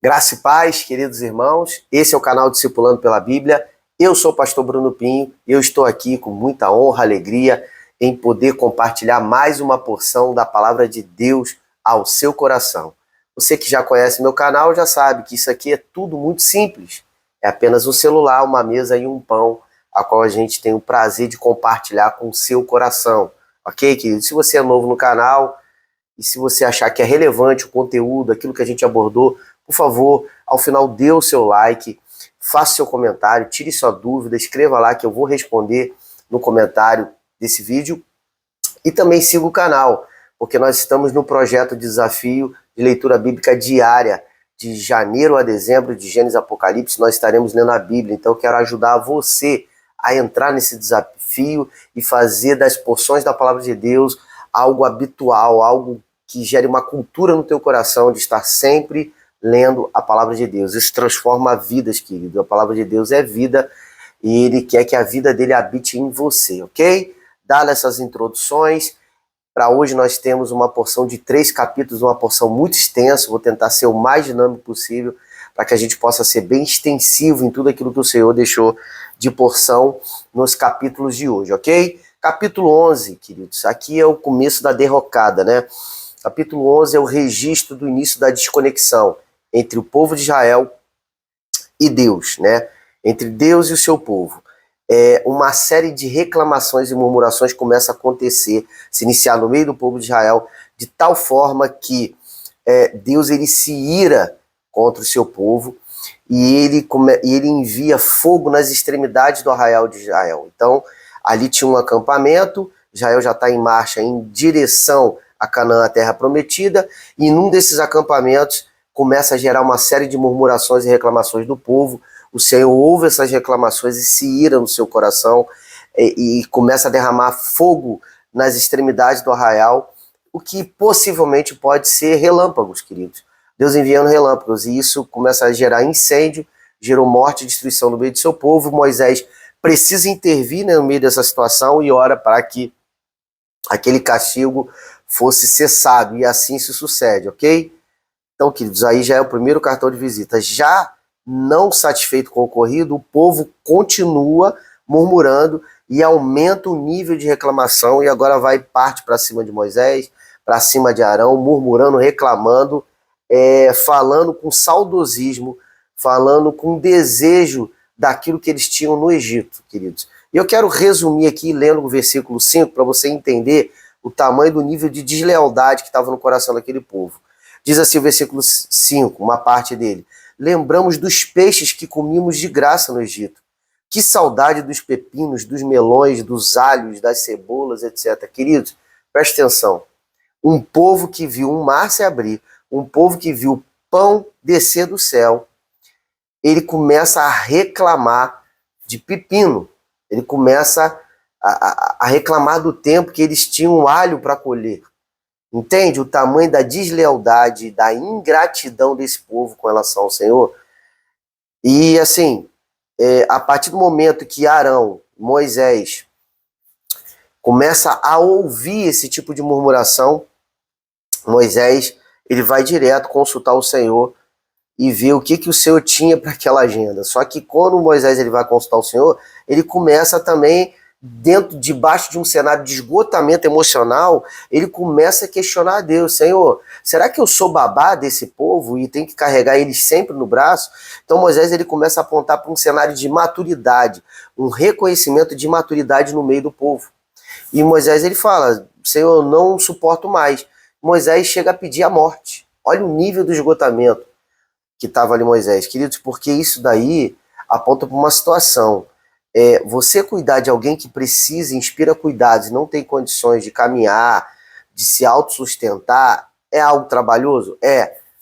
Graça e paz, queridos irmãos. Esse é o canal Discipulando pela Bíblia. Eu sou o pastor Bruno Pinho e eu estou aqui com muita honra, alegria em poder compartilhar mais uma porção da palavra de Deus ao seu coração. Você que já conhece meu canal já sabe que isso aqui é tudo muito simples. É apenas um celular, uma mesa e um pão, a qual a gente tem o prazer de compartilhar com o seu coração. Ok, querido? Se você é novo no canal e se você achar que é relevante o conteúdo, aquilo que a gente abordou, por favor, ao final dê o seu like, faça seu comentário, tire sua dúvida, escreva lá que eu vou responder no comentário desse vídeo. E também siga o canal, porque nós estamos no projeto de desafio de leitura bíblica diária. De janeiro a dezembro, de Gênesis a Apocalipse, nós estaremos lendo a Bíblia. Então eu quero ajudar você a entrar nesse desafio e fazer das porções da palavra de Deus algo habitual, algo que gere uma cultura no teu coração de estar sempre lendo a palavra de Deus. Isso transforma vidas, querido. A palavra de Deus é vida e Ele quer que a vida dele habite em você, ok? Dadas essas introduções, para hoje nós temos uma porção de 3 capítulos, uma porção muito extensa. Vou tentar ser o mais dinâmico possível para que a gente possa ser bem extensivo em tudo aquilo que o Senhor deixou de porção nos capítulos de hoje, ok? Capítulo 11, queridos, aqui é o começo da derrocada, né? Capítulo 11 é o registro do início da desconexão entre o povo de Israel e Deus, né? Entre Deus e o seu povo. Uma série de reclamações e murmurações começa a acontecer, se iniciar no meio do povo de Israel, de tal forma que Deus ele se ira contra o seu povo e ele envia fogo nas extremidades do arraial de Israel. Então, ali tinha um acampamento, Israel já está em marcha em direção a Canaã, a terra prometida, e num desses acampamentos começa a gerar uma série de murmurações e reclamações do povo. O Senhor ouve essas reclamações e se ira no seu coração e começa a derramar fogo nas extremidades do arraial, o que possivelmente pode ser relâmpagos, queridos. Deus enviando relâmpagos, e isso começa a gerar incêndio, gerou morte e destruição no meio do seu povo. Moisés precisa intervir, né, no meio dessa situação e ora para que aquele castigo fosse cessado, e assim se sucede, ok? Então, queridos, aí já é o primeiro cartão de visita. Já não satisfeito com o ocorrido, o povo continua murmurando e aumenta o nível de reclamação, e agora parte para cima de Moisés, para cima de Arão, murmurando, reclamando, falando com saudosismo, falando com desejo daquilo que eles tinham no Egito, queridos. E eu quero resumir aqui, lendo o versículo 5, para você entender o tamanho do nível de deslealdade que estava no coração daquele povo. Diz assim o versículo 5, uma parte dele: lembramos dos peixes que comíamos de graça no Egito. Que saudade dos pepinos, dos melões, dos alhos, das cebolas, etc. Queridos, preste atenção. Um povo que viu um mar se abrir, um povo que viu pão descer do céu, ele começa a reclamar de pepino. Ele começa a reclamar do tempo que eles tinham alho para colher. Entende o tamanho da deslealdade, da ingratidão desse povo com relação ao Senhor? E assim, a partir do momento que Arão, Moisés, começa a ouvir esse tipo de murmuração, Moisés ele vai direto consultar o Senhor e ver o que o Senhor tinha para aquela agenda. Só que quando Moisés ele vai consultar o Senhor, ele começa também, debaixo de um cenário de esgotamento emocional, ele começa a questionar a Deus: Senhor, será que eu sou babá desse povo e tenho que carregar eles sempre no braço? Então Moisés ele começa a apontar para um cenário de maturidade, um reconhecimento de maturidade no meio do povo. E Moisés ele fala: Senhor, eu não suporto mais. Moisés chega a pedir a morte. Olha o nível do esgotamento que estava ali Moisés, queridos, porque isso daí aponta para uma situação. Você cuidar de alguém que precisa, inspira cuidados e não tem condições de caminhar, de se autossustentar, é algo trabalhoso?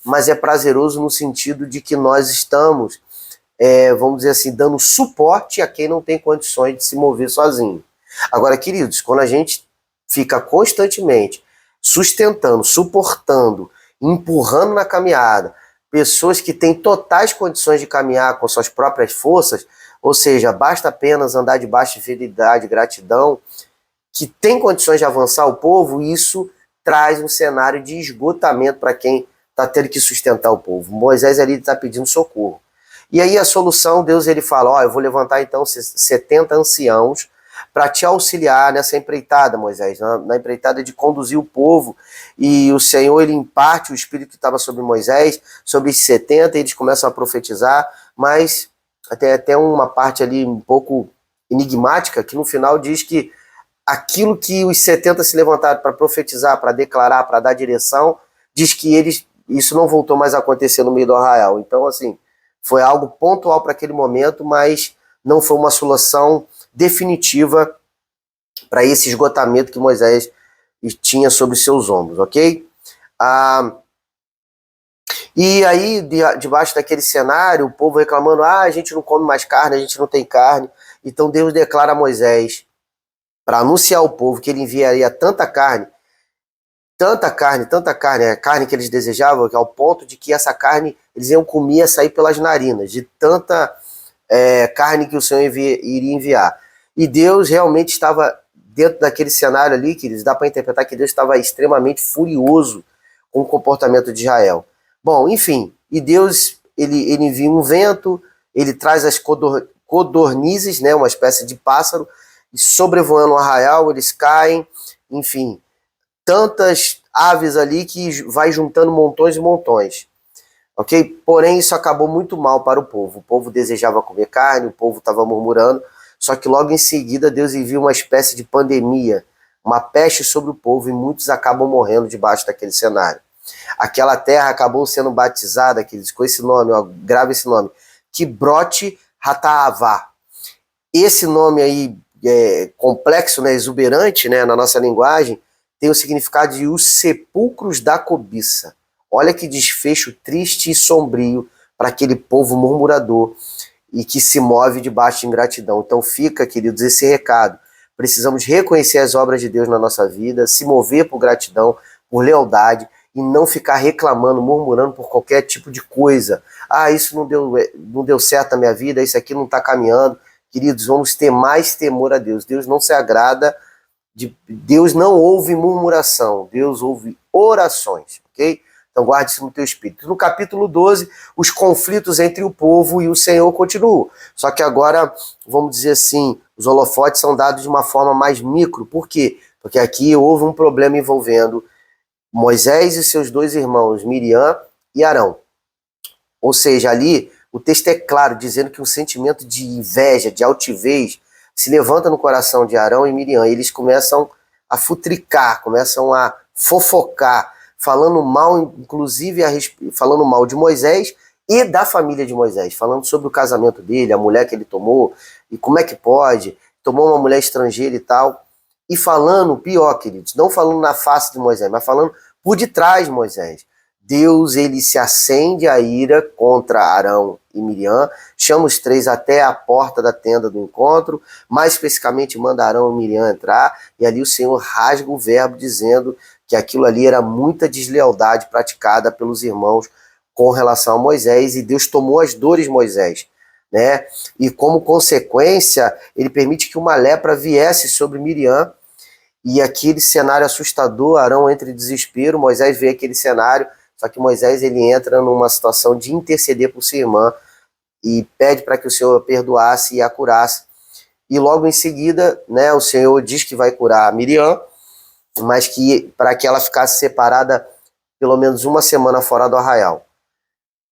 Mas é prazeroso no sentido de que nós estamos, vamos dizer assim, dando suporte a quem não tem condições de se mover sozinho. Agora, queridos, quando a gente fica constantemente sustentando, suportando, empurrando na caminhada, pessoas que têm totais condições de caminhar com suas próprias forças, ou seja, basta apenas andar debaixo de fidelidade, gratidão, que tem condições de avançar o povo, isso traz um cenário de esgotamento para quem está tendo que sustentar o povo. Moisés ali está pedindo socorro. E aí a solução, Deus ele fala, eu vou levantar então 70 anciãos para te auxiliar nessa empreitada, Moisés, na empreitada de conduzir o povo. E o Senhor, ele imparte o Espírito que estava sobre Moisés, sobre os 70, eles começam a profetizar, mas até uma parte ali um pouco enigmática, que no final diz que aquilo que os 70 se levantaram para profetizar, para declarar, para dar direção, diz que isso não voltou mais a acontecer no meio do arraial. Então, assim, foi algo pontual para aquele momento, mas não foi uma solução definitiva para esse esgotamento que Moisés tinha sobre seus ombros, ok? E aí, debaixo daquele cenário, o povo reclamando, a gente não come mais carne, a gente não tem carne. Então Deus declara a Moisés, para anunciar ao povo que ele enviaria tanta carne, a carne que eles desejavam, ao ponto de que essa carne eles iam comer, sair pelas narinas, de tanta carne que o Senhor iria enviar. E Deus realmente estava dentro daquele cenário ali, queridos, dá para interpretar que Deus estava extremamente furioso com o comportamento de Israel. Bom, enfim, e Deus, ele envia um vento, ele traz as codornizes, né, uma espécie de pássaro, e sobrevoando o arraial, eles caem, enfim, tantas aves ali que vai juntando montões e montões, ok? Porém, isso acabou muito mal para o povo desejava comer carne, o povo estava murmurando, só que logo em seguida Deus envia uma espécie de pandemia, uma peste sobre o povo, e muitos acabam morrendo debaixo daquele cenário. Aquela terra acabou sendo batizada, queridos, com esse nome, grava esse nome, Kibroth Hattaavah. Esse nome aí, complexo, né, exuberante, né, na nossa linguagem, tem o significado de os sepulcros da cobiça. Olha que desfecho triste e sombrio para aquele povo murmurador e que se move debaixo de ingratidão. Então fica, queridos, esse recado. Precisamos reconhecer as obras de Deus na nossa vida, se mover por gratidão, por lealdade, e não ficar reclamando, murmurando por qualquer tipo de coisa. Isso não deu certo na minha vida, isso aqui não está caminhando. Queridos, vamos ter mais temor a Deus. Deus não se agrada, Deus não ouve murmuração, Deus ouve orações, ok? Então guarde isso no teu espírito. No capítulo 12, os conflitos entre o povo e o Senhor continuam. Só que agora, vamos dizer assim, os holofotes são dados de uma forma mais micro. Por quê? Porque aqui houve um problema envolvendo Moisés e seus dois irmãos, Miriam e Arão. Ou seja, ali o texto é claro, dizendo que um sentimento de inveja, de altivez, se levanta no coração de Arão e Miriam. E eles começam a futricar, começam a fofocar, falando mal, inclusive falando mal de Moisés e da família de Moisés, falando sobre o casamento dele, a mulher que ele tomou, e como é que pode, tomou uma mulher estrangeira e tal. E falando, pior, queridos, não falando na face de Moisés, mas falando por detrás de Moisés. Deus, ele se acende a ira contra Arão e Miriam, chama os três até a porta da tenda do encontro, mais especificamente manda Arão e Miriam entrar, e ali o Senhor rasga o verbo dizendo que aquilo ali era muita deslealdade praticada pelos irmãos com relação a Moisés, e Deus tomou as dores de Moisés, né? E como consequência, ele permite que uma lepra viesse sobre Miriam, e aquele cenário assustador, Arão entra em desespero, Moisés vê aquele cenário, só que Moisés ele entra numa situação de interceder por sua irmã e pede para que o Senhor a perdoasse e a curasse. E logo em seguida, né, o Senhor diz que vai curar Miriam, mas que para que ela ficasse separada pelo menos uma semana fora do arraial.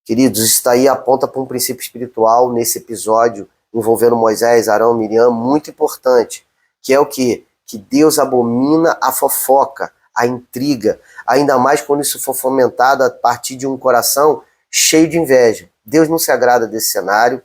Queridos, isso daí aponta para um princípio espiritual nesse episódio envolvendo Moisés, Arão, Miriam, muito importante, que é o quê? Que Deus abomina a fofoca, a intriga, ainda mais quando isso for fomentado a partir de um coração cheio de inveja. Deus não se agrada desse cenário,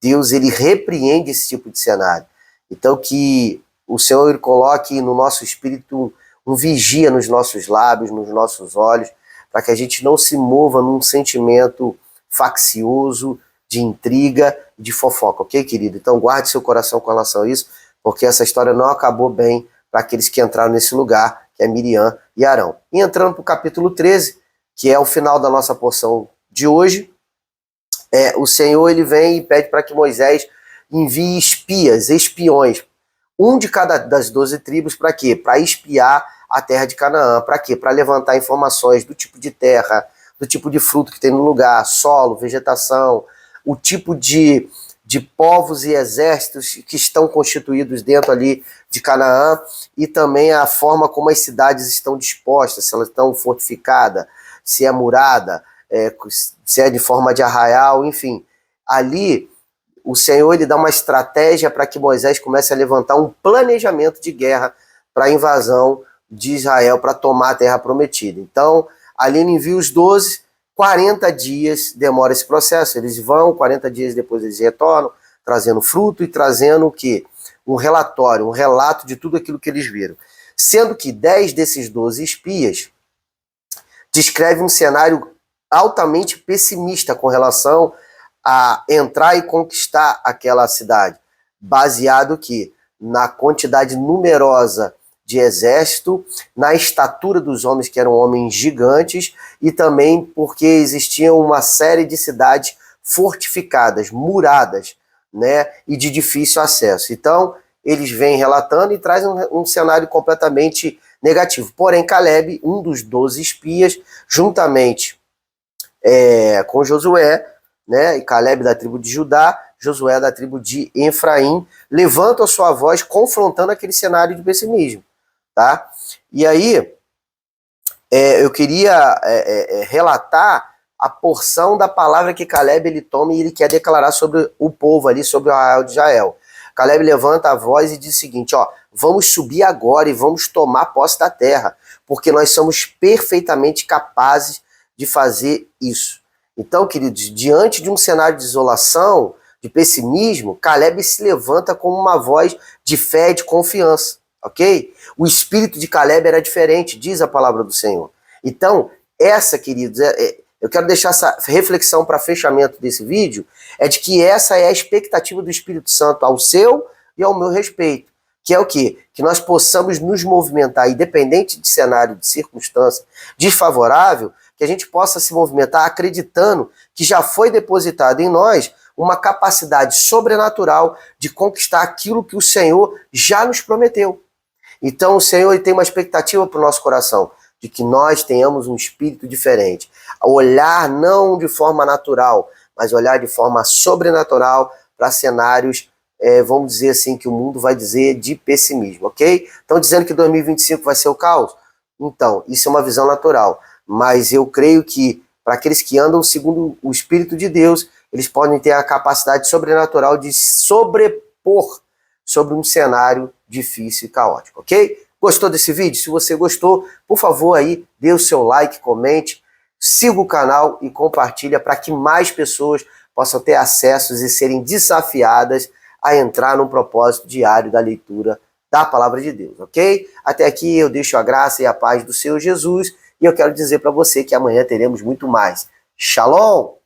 Deus ele repreende esse tipo de cenário. Então que o Senhor ele coloque no nosso espírito um vigia nos nossos lábios, nos nossos olhos, para que a gente não se mova num sentimento faccioso, de intriga, de fofoca, ok, querido? Então guarde seu coração com relação a isso, porque essa história não acabou bem para aqueles que entraram nesse lugar, que é Miriam e Arão. E entrando para o capítulo 13, que é o final da nossa porção de hoje, o Senhor ele vem e pede para que Moisés envie espiões, um de cada das 12 tribos, para quê? Para espiar a terra de Canaã. Para quê? Para levantar informações do tipo de terra, do tipo de fruto que tem no lugar, solo, vegetação, o tipo de povos e exércitos que estão constituídos dentro ali de Canaã, e também a forma como as cidades estão dispostas, se elas estão fortificadas, se é murada, se é de forma de arraial, enfim. Ali, o Senhor ele dá uma estratégia para que Moisés comece a levantar um planejamento de guerra para a invasão de Israel, para tomar a terra prometida. Então, ali ele envia os 12, 40 dias demora esse processo. Eles vão, 40 dias depois eles retornam, trazendo fruto e trazendo o quê? Um relatório, um relato de tudo aquilo que eles viram. Sendo que 10 desses 12 espias descrevem um cenário altamente pessimista com relação a entrar e conquistar aquela cidade, baseado que na quantidade numerosa de exército, na estatura dos homens, que eram homens gigantes, e também porque existiam uma série de cidades fortificadas, muradas, né, e de difícil acesso. Então, eles vêm relatando e trazem um cenário completamente negativo. Porém, Caleb, um dos 12 espias, juntamente com Josué, né, e Caleb da tribo de Judá, Josué da tribo de Efraim, levantam a sua voz confrontando aquele cenário de pessimismo. Tá? E aí, eu queria relatar a porção da palavra que Caleb ele toma e ele quer declarar sobre o povo ali, sobre o arraial de Israel. Caleb levanta a voz e diz o seguinte, ó, vamos subir agora e vamos tomar posse da terra, porque nós somos perfeitamente capazes de fazer isso. Então, queridos, diante de um cenário de isolação, de pessimismo, Caleb se levanta com uma voz de fé e de confiança. Ok? O espírito de Caleb era diferente, diz a palavra do Senhor. Então, queridos, eu quero deixar essa reflexão para fechamento desse vídeo, é de que essa é a expectativa do Espírito Santo ao seu e ao meu respeito. Que é o quê? Que nós possamos nos movimentar, independente de cenário, de circunstância desfavorável, que a gente possa se movimentar acreditando que já foi depositado em nós uma capacidade sobrenatural de conquistar aquilo que o Senhor já nos prometeu. Então o Senhor ele tem uma expectativa para o nosso coração, de que nós tenhamos um espírito diferente. Olhar não de forma natural, mas olhar de forma sobrenatural para cenários, vamos dizer assim, que o mundo vai dizer de pessimismo, ok? Estão dizendo que 2025 vai ser o caos? Então, isso é uma visão natural. Mas eu creio que, para aqueles que andam segundo o Espírito de Deus, eles podem ter a capacidade sobrenatural de sobrepor sobre um cenário difícil e caótico, ok? Gostou desse vídeo? Se você gostou, por favor aí, dê o seu like, comente, siga o canal e compartilha para que mais pessoas possam ter acessos e serem desafiadas a entrar no propósito diário da leitura da Palavra de Deus, ok? Até aqui eu deixo a graça e a paz do Senhor Jesus e eu quero dizer para você que amanhã teremos muito mais. Shalom!